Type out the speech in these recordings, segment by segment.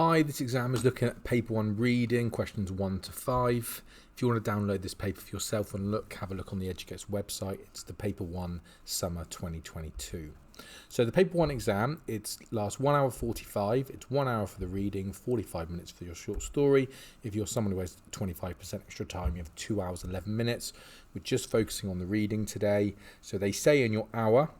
Hi, this exam is looking at paper 1 reading, questions 1 to 5. If you want to download this paper for yourself and have a look on the EDUQAS website. It's the paper 1 summer 2022. So the paper 1 exam, it lasts 1 hour 45. It's 1 hour for the reading, 45 minutes for your short story. If you're someone who has 25% extra time, you have 2 hours 11 minutes. We're just focusing on the reading today. So they say in your hour,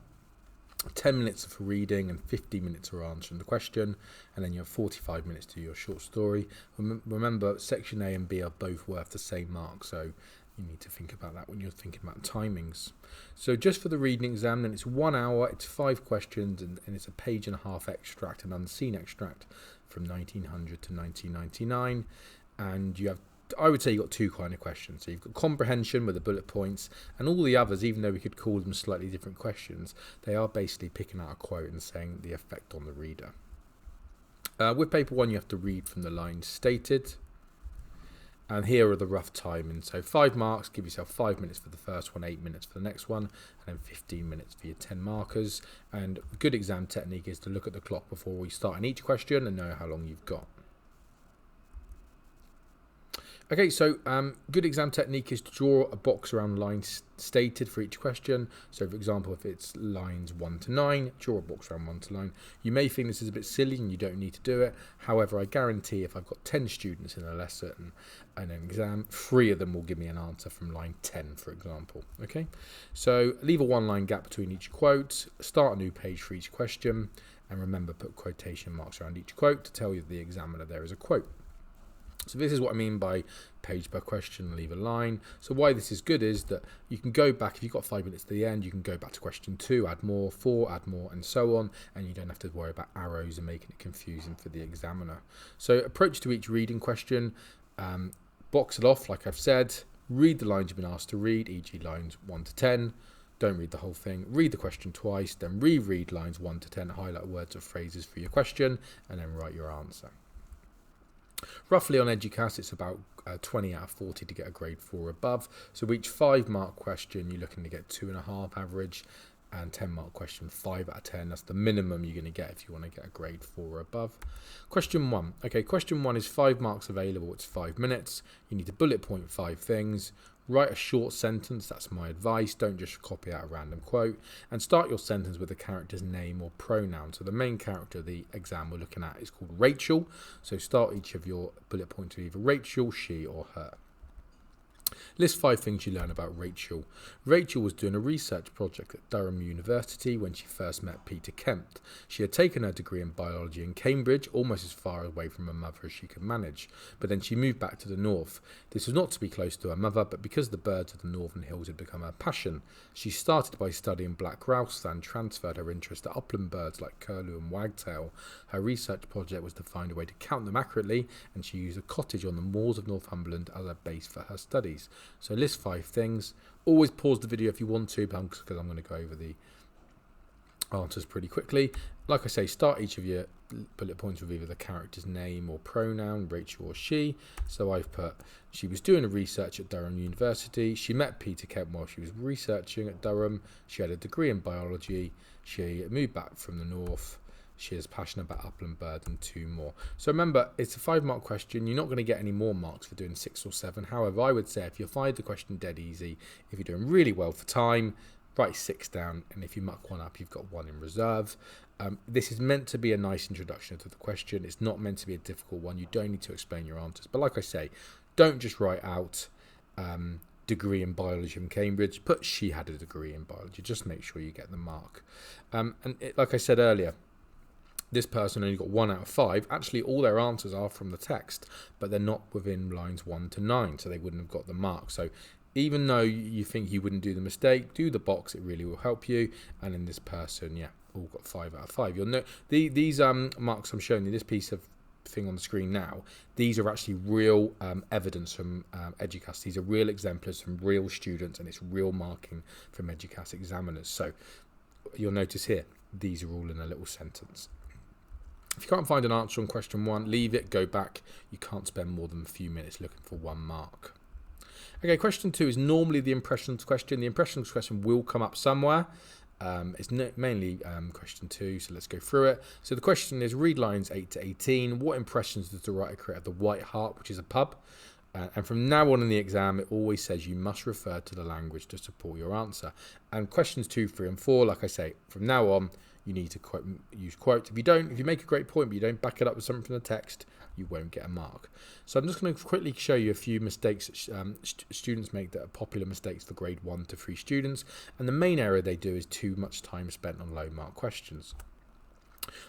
10 minutes for reading and 50 minutes for answering the question, and then you have 45 minutes to do your short story. Remember, section A and B are both worth the same mark, so you need to think about that when you're thinking about timings. So just for the reading exam, then it's 1 hour, it's 5 questions, and it's a page and a half extract, an unseen extract from 1900 to 1999, and you have, I would say, you've got 2 kind of questions. So you've got comprehension with the bullet points, and all the others, even though we could call them slightly different questions, they are basically picking out a quote and saying the effect on the reader. With paper 1, you have to read from the lines stated, and here are the rough timings. So 5 marks, give yourself 5 minutes for the first one, 8 minutes for the next one, and then 15 minutes for your 10 markers. And a good exam technique is to look at the clock before we start in each question and know how long you've got. Okay, so good exam technique is to draw a box around lines stated for each question. So, for example, if it's lines 1 to 9, draw a box around 1 to 9. You may think this is a bit silly and you don't need to do it. However, I guarantee if I've got 10 students in a lesson and an exam, 3 of them will give me an answer from line 10, for example. Okay, so leave a 1-line gap between each quote, start a new page for each question, and remember, put quotation marks around each quote to tell you the examiner there is a quote. So this is what I mean by page per question, leave a line. So why this is good is that you can go back, if you've got 5 minutes to the end, you can go back to question 2, add more, 4, add more, and so on, and you don't have to worry about arrows and making it confusing for the examiner. So approach to each reading question, box it off like I've said, read the lines you've been asked to read, e.g. lines 1 to 10. Don't read the whole thing, read the question twice, then reread lines 1 to 10, highlight words or phrases for your question, and then write your answer. Roughly on EDUQAS, it's about 20 out of 40 to get a grade 4 or above. So each 5-mark question, you're looking to get 2.5 average, and 10-mark question, 5 out of 10. That's the minimum you're going to get if you want to get a grade 4 or above. Question 1. Okay, question 1 is 5 marks available. It's 5 minutes. You need to bullet point 5 things. Write a short sentence, that's my advice, don't just copy out a random quote, and start your sentence with a character's name or pronoun. So the main character of the exam we're looking at is called Rachel, so start each of your bullet points with either Rachel, she or her. List 5 things you learn about Rachel. Rachel was doing a research project at Durham University when she first met Peter Kemp. She had taken her degree in biology in Cambridge, almost as far away from her mother as she could manage. But then she moved back to the north. This was not to be close to her mother, but because the birds of the northern hills had become her passion. She started by studying black grouse and transferred her interest to upland birds like curlew and wagtail. Her research project was to find a way to count them accurately, and she used a cottage on the moors of Northumberland as a base for her studies. So list 5 things. Always pause the video if you want to, because I'm going to go over the answers pretty quickly. Like I say, start each of your bullet points with either the character's name or pronoun, Rachel or she. So I've put, she was doing a research at Durham University. She met Peter Kemp while she was researching at Durham. She had a degree in biology. She moved back from the north. She is passionate about upland birds, and 2 more. So remember, it's a 5-mark question. You're not going to get any more marks for doing 6 or 7. However, I would say if you find the question dead easy, if you're doing really well for time, write 6 down, and if you muck one up, you've got 1 in reserve. This is meant to be a nice introduction to the question. It's not meant to be a difficult one. You don't need to explain your answers. But like I say, don't just write out degree in biology from Cambridge. Put she had a degree in biology. Just make sure you get the mark. Like I said earlier, this person only got 1 out of 5. Actually, all their answers are from the text, but they're not within lines 1 to 9, so they wouldn't have got the mark. So even though you think you wouldn't do the mistake, do the box. It really will help you. And in this person, yeah, all got 5 out of 5. You'll know these marks I'm showing you, this piece of thing on the screen now, these are actually real evidence from EDUQAS. These are real exemplars from real students, and it's real marking from EDUQAS examiners. So you'll notice here, these are all in a little sentence. If you can't find an answer on question 1, leave it, go back. You can't spend more than a few minutes looking for 1 mark. Okay, question 2 is normally the impressions question. The impressions question will come up somewhere. It's mainly question 2, so let's go through it. So the question is, read lines 8 to 18. What impressions does the writer create of the White Hart, which is a pub? And from now on in the exam, it always says you must refer to the language to support your answer. And questions 2, 3, and 4, like I say, from now on, you need to use quotes. If you make a great point, but you don't back it up with something from the text, you won't get a mark. So I'm just going to quickly show you a few mistakes that students make that are popular mistakes for grade 1 to 3 students. And the main error they do is too much time spent on low mark questions.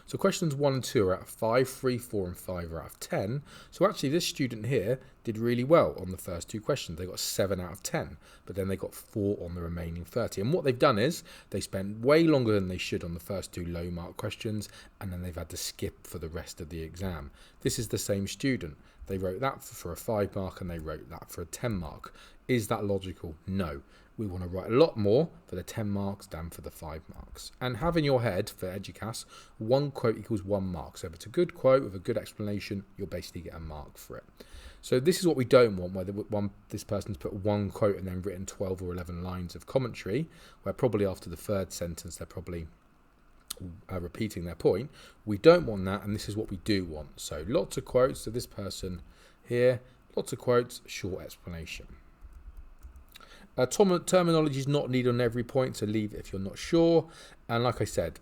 So questions 1 and 2 are out of 5, 3, 4 and 5 are out of 10. So actually this student here did really well on the first 2 questions. They got 7 out of 10, but then they got 4 on the remaining 30. And what they've done is they spent way longer than they should on the first 2 low mark questions, and then they've had to skip for the rest of the exam. This is the same student. They wrote that for a 5 mark and they wrote that for a 10 mark. Is that logical? No. We want to write a lot more for the 10 marks than for the 5 marks. And have in your head, for EDUQAS, 1 quote equals 1 mark. So if it's a good quote with a good explanation, you'll basically get a mark for it. So this is what we don't want, where this person's put 1 quote and then written 12 or 11 lines of commentary, where probably after the 3rd sentence they're probably repeating their point. We don't want that, and this is what we do want. So lots of quotes. So this person here, lots of quotes, short explanation. Terminology is not needed on every point, so leave it if you're not sure. And like I said,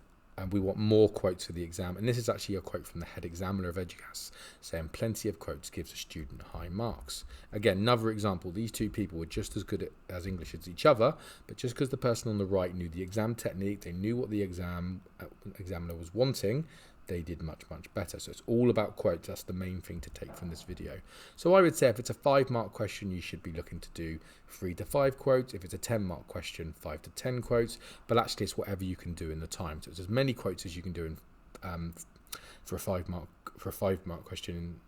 we want more quotes for the exam. And this is actually a quote from the head examiner of EDUQAS saying plenty of quotes gives a student high marks. Again, another example, these 2 people were just as good as English as each other, but just because the person on the right knew the exam technique, they knew what the examiner was wanting, they did much better. So it's all about quotes. That's the main thing to take from this video. So I would say if it's a 5 mark question, you should be looking to do 3 to 5 quotes. If it's a 10 mark question, 5 to 10 quotes, but actually it's whatever you can do in the time. So it's as many quotes as you can do in, for a 5 mark question.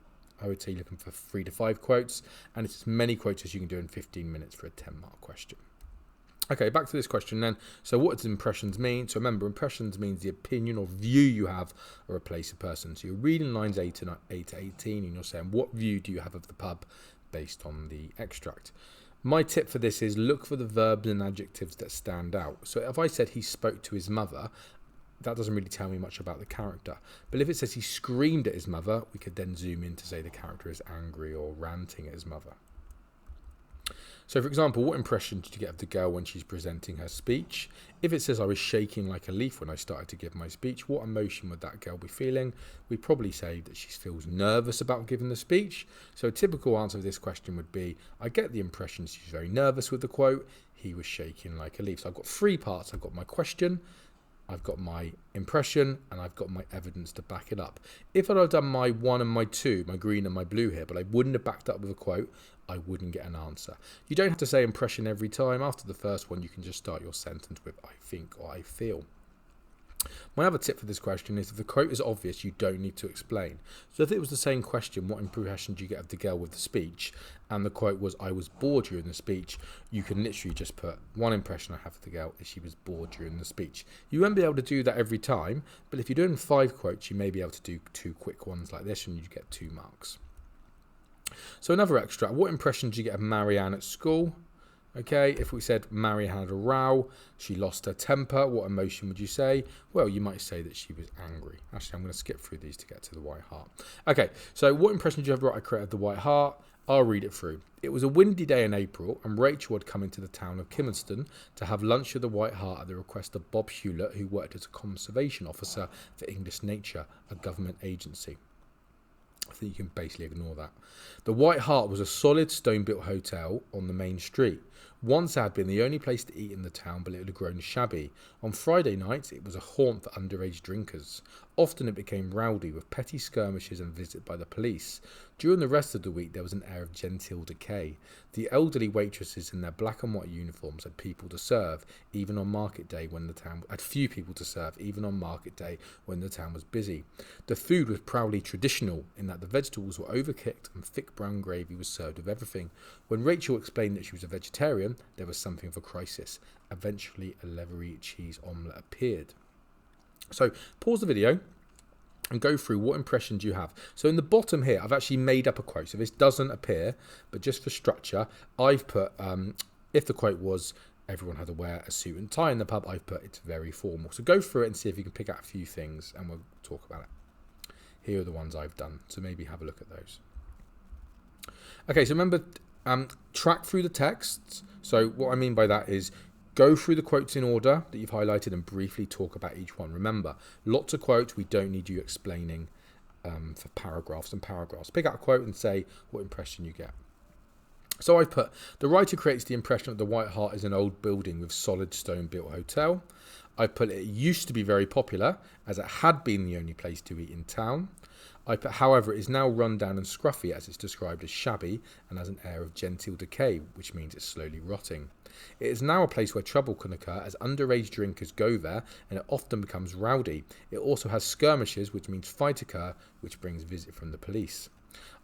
I would say you're looking for 3 to 5 quotes, and it's as many quotes as you can do in 15 minutes for a 10 mark question. Okay, back to this question then. So what does impressions mean? So remember, impressions means the opinion or view you have of a place or person. So you're reading lines 8 to 18 and you're saying, what view do you have of the pub based on the extract? My tip for this is look for the verbs and adjectives that stand out. So if I said he spoke to his mother, that doesn't really tell me much about the character. But if it says he screamed at his mother, we could then zoom in to say the character is angry or ranting at his mother. So, for example, what impression did you get of the girl when she's presenting her speech? If it says I was shaking like a leaf when I started to give my speech, what emotion would that girl be feeling? We'd probably say that she feels nervous about giving the speech. So a typical answer to this question would be, I get the impression she's very nervous with the quote, he was shaking like a leaf. So I've got 3 parts. I've got my question, I've got my impression, and I've got my evidence to back it up. If I'd have done my 1 and my 2, my green and my blue here, but I wouldn't have backed up with a quote, I wouldn't get an answer. You don't have to say impression every time. After the first one, you can just start your sentence with I think or I feel. My other tip for this question is if the quote is obvious, you don't need to explain. So if it was the same question, what impression do you get of the girl with the speech, and the quote was I was bored during the speech, you can literally just put one impression I have of the girl is she was bored during the speech. You won't be able to do that every time, but if you're doing 5 quotes, you may be able to do 2 quick ones like this and you get 2 marks. So another extract, what impression did you get of Marianne at school? Okay, if we said Marianne had a row, she lost her temper, what emotion would you say? Well, you might say that she was angry. Actually, I'm going to skip through these to get to the White Hart. Okay, so what impression did you have about I created the White Hart? I'll read it through. It was a windy day in April, and Rachel had come into the town of Kimmelston to have lunch with the White Hart at the request of Bob Hewlett, who worked as a conservation officer for English Nature, a government agency. I think you can basically ignore that. The White Hart was a solid stone-built hotel on the main street. Once it had been the only place to eat in the town, but it had grown shabby. On Friday nights, it was a haunt for underage drinkers. Often it became rowdy, with petty skirmishes and visits by the police. During the rest of the week, there was an air of genteel decay. The elderly waitresses in their black and white uniforms had people to serve, even on market day when the town had few people to serve, even on market day when the town was busy. The food was proudly traditional in that the vegetables were overcooked and thick brown gravy was served with everything. When Rachel explained that she was a vegetarian, there was something of a crisis. Eventually, a leathery cheese omelette appeared. So, pause the video and go through what impression do you have. So in the bottom here, I've actually made up a quote. So this doesn't appear, but just for structure, I've put, if the quote was, everyone had to wear a suit and tie in the pub. I've put it's very formal. So go through it and see if you can pick out a few things, and we'll talk about it. Here are the ones I've done, so maybe have a look at those. Okay, so remember, track through the texts. So what I mean by that is go through the quotes in order that you've highlighted and briefly talk about each one. Remember, lots of quotes, we don't need you explaining for paragraphs and paragraphs. Pick out a quote and say what impression you get. So I put, the writer creates the impression that the White Hart is an old building with solid stone built hotel. I put, it used to be very popular as it had been the only place to eat in town. I put, however, it is now run down and scruffy as it's described as shabby and has an air of genteel decay, which means it's slowly rotting. It is now a place where trouble can occur as underage drinkers go there and it often becomes rowdy. It also has skirmishes, which means fight occur, which brings visit from the police.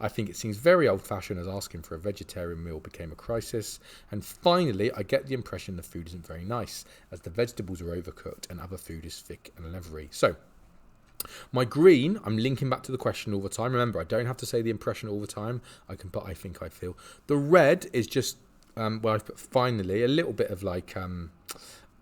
I think it seems very old-fashioned as asking for a vegetarian meal became a crisis. And finally, I get the impression the food isn't very nice as the vegetables are overcooked and other food is thick and leathery. So, my green, I'm linking back to the question all the time. Remember, I don't have to say the impression all the time. I can put I think, I feel. The red is just, well, I've put finally, a little bit of like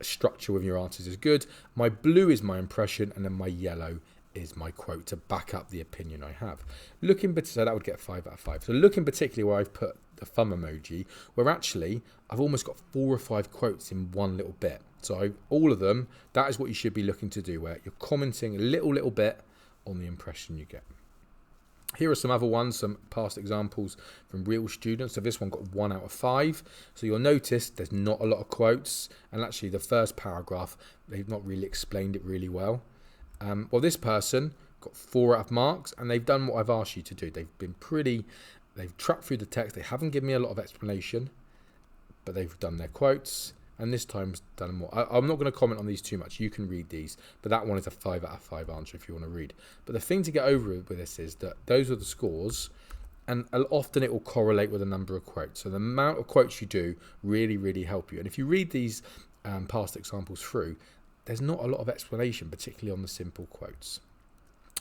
structure with your answers is good. My blue is my impression, and then my yellow is my quote to back up the opinion I have. So that would get 5 out of 5. So looking particularly where I've put the thumb emoji, where actually I've almost got 4 or 5 quotes in one little bit. So all of them, that is what you should be looking to do, where you're commenting a little bit on the impression you get. Here are some other ones, some past examples from real students. So this one got 1 out of 5. So you'll notice there's not a lot of quotes. And actually the first paragraph, they've not really explained it really well. Well, this person got 4 out of marks, and they've done what I've asked you to do. They've tracked through the text. They haven't given me a lot of explanation, but they've done their quotes, and this time's done more. I'm not going to comment on these too much. You can read these, but that one is a 5 out of 5 answer if you want to read. But the thing to get over with this is that those are the scores, and often it will correlate with the number of quotes. So the amount of quotes you do really help you. And if you read these past examples through, there's not a lot of explanation, particularly on the simple quotes.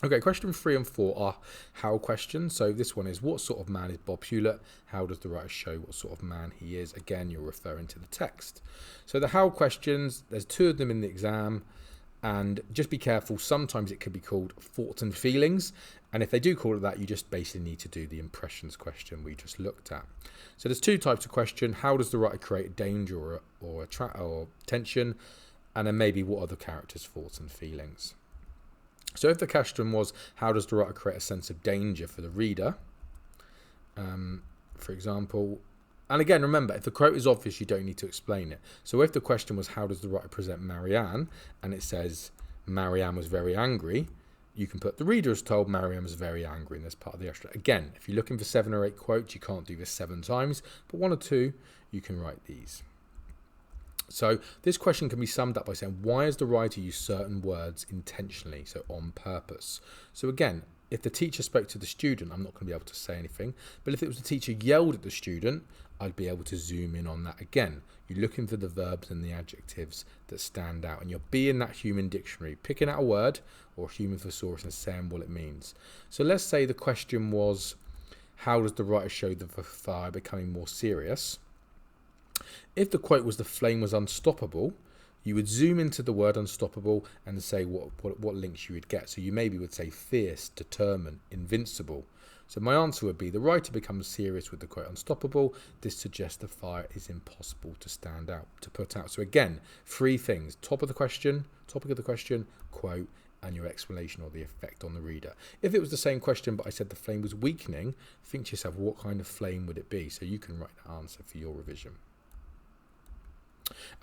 Okay, question 3 and 4 are how questions. So this one is, what sort of man is Bob Hewlett? How does the writer show what sort of man he is? Again, you're referring to the text. So the how questions, there's 2 of them in the exam, and just be careful. Sometimes it could be called thoughts and feelings. And if they do call it that, you just basically need to do the impressions question we just looked at. So there's 2 types of question. How does the writer create danger or tension? And then maybe what are the character's thoughts and feelings? So if the question was, how does the writer create a sense of danger for the reader? For example, and again, remember, if the quote is obvious, you don't need to explain it. So if the question was, how does the writer present Marianne? And it says, Marianne was very angry. You can put, the reader is told Marianne was very angry, and that's part of the extra. Again, if you're looking for 7 or 8 quotes, you can't do this 7 times, but 1 or 2, you can write these. So this question can be summed up by saying, why has the writer used certain words intentionally, so on purpose? So again, if the teacher spoke to the student, I'm not going to be able to say anything. But if it was the teacher yelled at the student, I'd be able to zoom in on that again. You're looking for the verbs and the adjectives that stand out, and you'll be in that human dictionary, picking out a word or human thesaurus and saying what it means. So let's say the question was, how does the writer show the fire becoming more serious? If the quote was, the flame was unstoppable, you would zoom into the word unstoppable and say what links you would get. So you maybe would say fierce, determined, invincible. So my answer would be, the writer becomes serious with the quote unstoppable. This suggests the fire is impossible to put out. So again, 3 things: topic of the question, quote, and your explanation or the effect on the reader. If it was the same question, but I said the flame was weakening, think to yourself, what kind of flame would it be? So you can write the answer for your revision.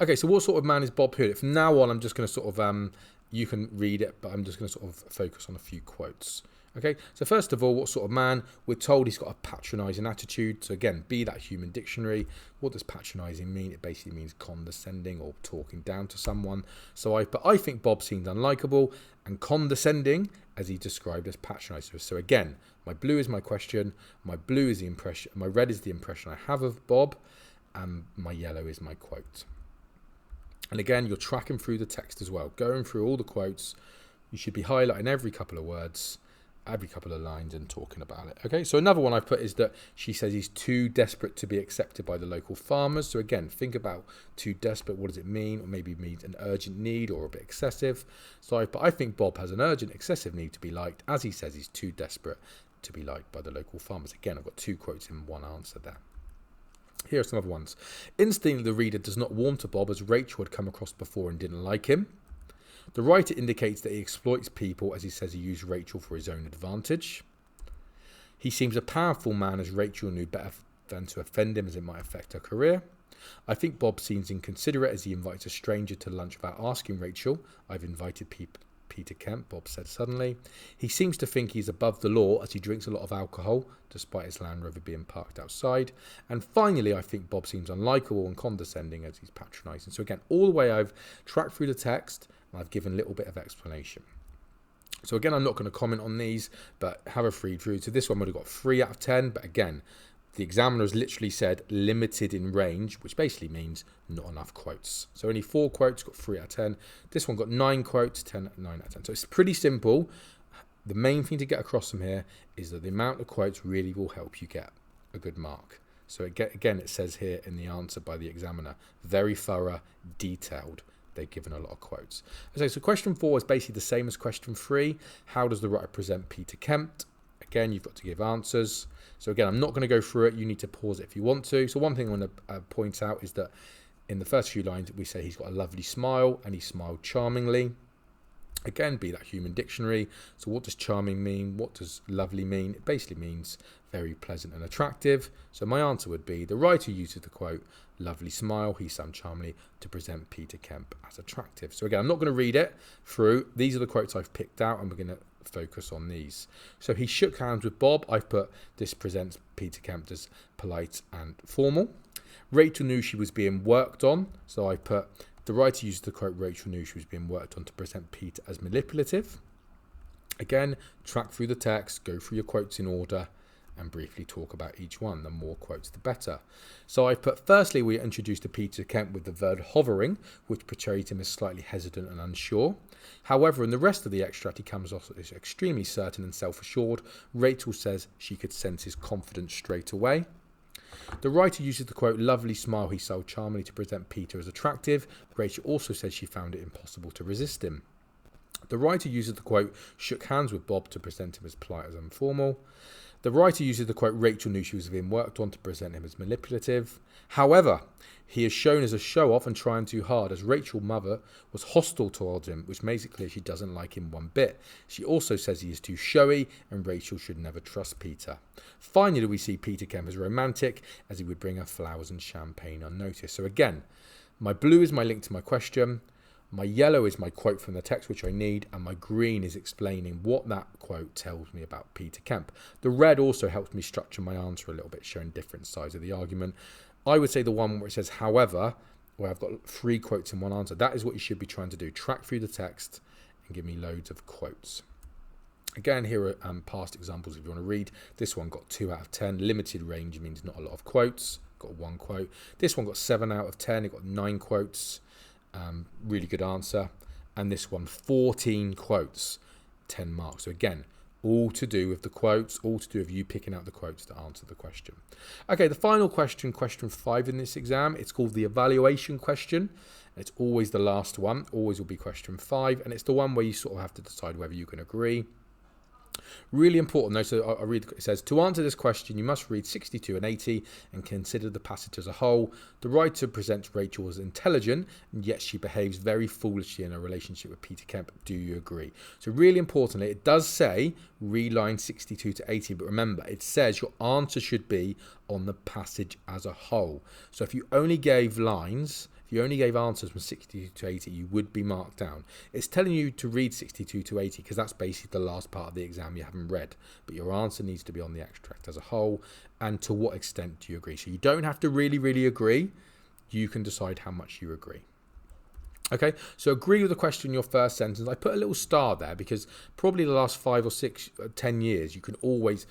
Okay, so what sort of man is Bob Hewlett? From now on, I'm just going to sort of, you can read it, but I'm just going to sort of focus on a few quotes. Okay, so first of all, what sort of man? We're told he's got a patronising attitude. So again, be that human dictionary. What does patronising mean? It basically means condescending or talking down to someone. So I think Bob seemed unlikable and condescending as he described as patronising. So again, my blue is my question, my blue is the impression, my red is the impression I have of Bob, and my yellow is my quote. And again, you're tracking through the text as well, going through all the quotes. You should be highlighting every couple of words every couple of lines and talking about it. Okay, so another one I've put is that she says he's too desperate to be accepted by the local farmers. So again, think about too desperate. What does it mean? Or maybe it means an urgent need or a bit excessive. So I think Bob has an urgent, excessive need to be liked, as he says he's too desperate to be liked by the local farmers. Again, I've got 2 quotes in one answer there. Here are some other ones. Instantly, the reader does not warm to Bob as Rachel had come across before and didn't like him. The writer indicates that he exploits people as he says he used Rachel for his own advantage. He seems a powerful man as Rachel knew better than to offend him as it might affect her career. I think Bob seems inconsiderate as he invites a stranger to lunch without asking Rachel. I've invited Peter Kemp, Bob said suddenly. He seems to think he's above the law as he drinks a lot of alcohol, despite his Land Rover being parked outside. And finally, I think Bob seems unlikable and condescending as he's patronising. So again, all the way I've tracked through the text, and I've given a little bit of explanation. So again, I'm not going to comment on these, but have a read through. So this one would have got 3 out of 10, but again, the examiner has literally said limited in range, which basically means not enough quotes. So only 4 quotes, got 3 out of 10. This one got 9 quotes, 9 out of 10. So it's pretty simple. The main thing to get across from here is that the amount of quotes really will help you get a good mark. So again, it says here in the answer by the examiner, very thorough, detailed. They've given a lot of quotes. Okay, so question 4 is basically the same as question 3. How does the writer present Peter Kemp? Again, you've got to give answers. So again, I'm not going to go through it. You need to pause it if you want to. So one thing I want to point out is that in the first few lines, we say he's got a lovely smile and he smiled charmingly. Again, be that human dictionary. So what does charming mean? What does lovely mean? It basically means very pleasant and attractive. So my answer would be the writer uses the quote, lovely smile, he smiled charmingly, to present Peter Kemp as attractive. So again, I'm not going to read it through. These are the quotes I've picked out and we're going to focus on these. So he shook hands with Bob. I've put this presents Peter Kemp as polite and formal. Rachel knew she was being worked on. So I put the writer used the quote, Rachel knew she was being worked on, to present Peter as manipulative. Again, track through the text, go through your quotes in order and briefly talk about each one. The more quotes, the better. So I put, firstly, we introduced to Peter Kemp with the verb hovering, which portrayed him as slightly hesitant and unsure. However, in the rest of the extract, he comes off as extremely certain and self-assured. Rachel says she could sense his confidence straight away. The writer uses the quote, lovely smile, he smiled charmingly, to present Peter as attractive. Rachel also says she found it impossible to resist him. The writer uses the quote, shook hands with Bob, to present him as polite as informal. The writer uses the quote, Rachel knew she was being worked on, to present him as manipulative. However, he is shown as a show-off and trying too hard, as Rachel's mother was hostile towards him, which makes it clear she doesn't like him one bit. She also says he is too showy and Rachel should never trust Peter. Finally, we see Peter Kemp as romantic, as he would bring her flowers and champagne unnoticed. So again, my blue is my link to my question. My yellow is my quote from the text, which I need, and my green is explaining what that quote tells me about Peter Kemp. The red also helps me structure my answer a little bit, showing different sides of the argument. I would say the one where it says, however, where I've got 3 quotes in one answer, that is what you should be trying to do. Track through the text and give me loads of quotes. Again, here are past examples if you want to read. This one got 2 out of 10. Limited range means not a lot of quotes. Got 1 quote. This one got 7 out of 10. It got 9 quotes. Really good answer. And this one, 14 quotes, 10 marks. So again, all to do with the quotes, all to do with you picking out the quotes to answer the question. Okay, the final question, question 5 in this exam, it's called the evaluation question. It's always the last one, always will be question 5, and it's the one where you sort of have to decide whether you can agree. Really important though, so I'll read, it says, to answer this question, you must read 62 and 80 and consider the passage as a whole. The writer presents Rachel as intelligent, and yet she behaves very foolishly in a relationship with Peter Kemp. Do you agree? So really importantly, it does say read line 62 to 80, but remember, it says your answer should be on the passage as a whole. So if you only gave lines, if you only gave answers from 62 to 80, you would be marked down. It's telling you to read 62 to 80 because that's basically the last part of the exam you haven't read. But your answer needs to be on the extract as a whole. And to what extent do you agree? So you don't have to really agree. You can decide how much you agree. Okay, so agree with the question in your first sentence. I put a little star there because probably the last 5 or 6, 10 years, you can always,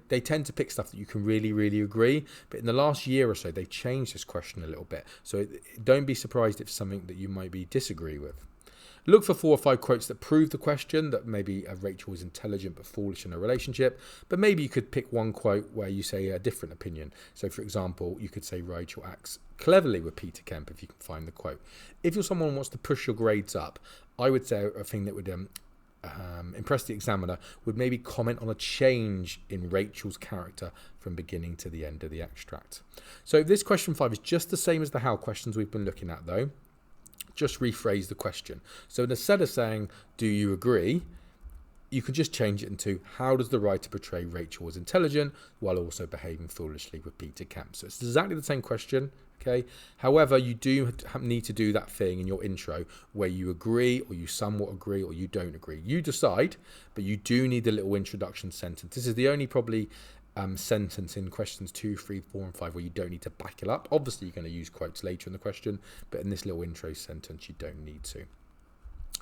they tend to pick stuff that you can really agree. But in the last year or so, they've changed this question a little bit. So don't be surprised if it's something that you might be disagree with. Look for 4 or 5 quotes that prove the question, that maybe Rachel was intelligent but foolish in a relationship. But maybe you could pick one quote where you say a different opinion. So, for example, you could say Rachel acts cleverly with Peter Kemp, if you can find the quote. If you're someone who wants to push your grades up, I would say a thing that would impress the examiner would maybe comment on a change in Rachel's character from beginning to the end of the extract. So this question 5 is just the same as the how questions we've been looking at, though. Just rephrase the question. So instead of saying, do you agree, you could just change it into, how does the writer portray Rachel as intelligent while also behaving foolishly with Peter Kemp? So it's exactly the same question. Okay. However, you do need to do that thing in your intro where you agree, or you somewhat agree, or you don't agree. You decide, but you do need a little introduction sentence. This is the only probably sentence in questions 2, 3, 4, and 5 where you don't need to back it up. Obviously, you're going to use quotes later in the question, but in this little intro sentence, you don't need to.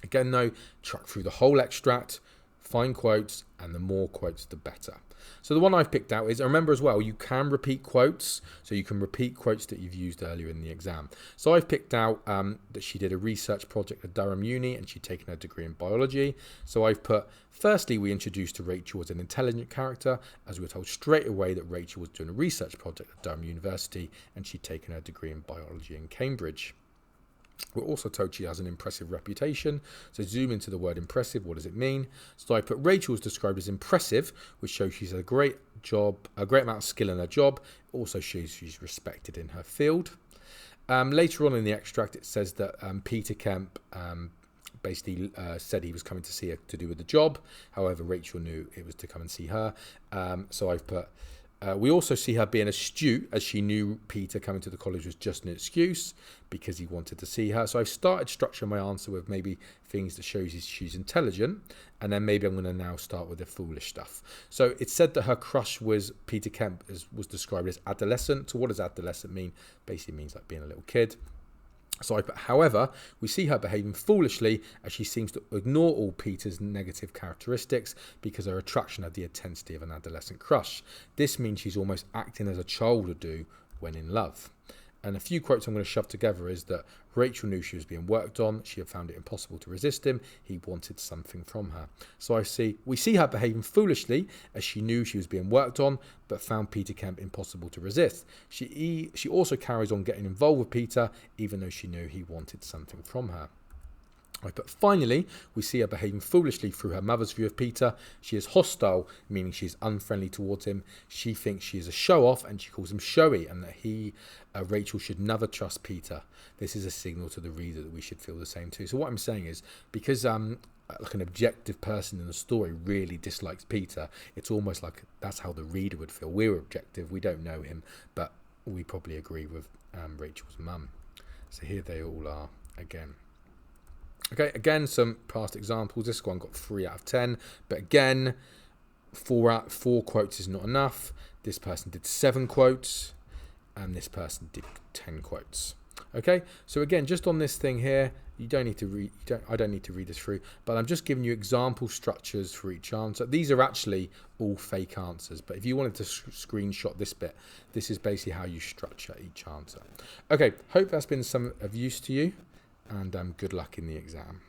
Again, though, track through the whole extract, find quotes, and the more quotes, the better. So the one I've picked out is, remember as well, you can repeat quotes. So you can repeat quotes that you've used earlier in the exam. So I've picked out that she did a research project at Durham Uni and she'd taken her degree in biology. So I've put, firstly, we introduced to Rachel as an intelligent character, as we were told straight away that Rachel was doing a research project at Durham University and she'd taken her degree in biology in Cambridge. We're also told she has an impressive reputation. So zoom into the word impressive. What does it mean? So I put Rachel is described as impressive, which shows she's a great amount of skill in her job. It also shows she's respected in her field. Later on in the extract, it says that Peter Kemp basically said he was coming to see her to do with the job. However, Rachel knew it was to come and see her. So I've put, we also see her being astute, as she knew Peter coming to the college was just an excuse because he wanted to see her. So I've started structuring my answer with maybe things that shows she's intelligent, and then maybe I'm going to now start with the foolish stuff. So it said that her crush was Peter Kemp, was described as adolescent. So what does adolescent mean? Basically means like being a little kid. So I put, however, we see her behaving foolishly as she seems to ignore all Peter's negative characteristics because her attraction had the intensity of an adolescent crush. This means she's almost acting as a child would do when in love. And a few quotes I'm going to shove together is that Rachel knew she was being worked on. She had found it impossible to resist him. He wanted something from her. So we see her behaving foolishly as she knew she was being worked on, but found Peter Kemp impossible to resist. She also carries on getting involved with Peter, even though she knew he wanted something from her. But finally, we see her behaving foolishly through her mother's view of Peter. She is hostile, meaning she is unfriendly towards him. She thinks she is a show-off and she calls him showy, and that Rachel should never trust Peter. This is a signal to the reader that we should feel the same too. So what I'm saying is, because like an objective person in the story really dislikes Peter, it's almost like that's how the reader would feel. We're objective, we don't know him, but we probably agree with Rachel's mum. So here they all are again. Okay, again, some past examples. This one got 3 out of 10. But again, 4 quotes is not enough. This person did 7 quotes. And this person did 10 quotes. Okay, so again, just on this thing here, you don't need to read. I don't need to read this through. But I'm just giving you example structures for each answer. These are actually all fake answers. But if you wanted to screenshot this bit, this is basically how you structure each answer. Okay, hope that's been some of use to you. And good luck in the exam.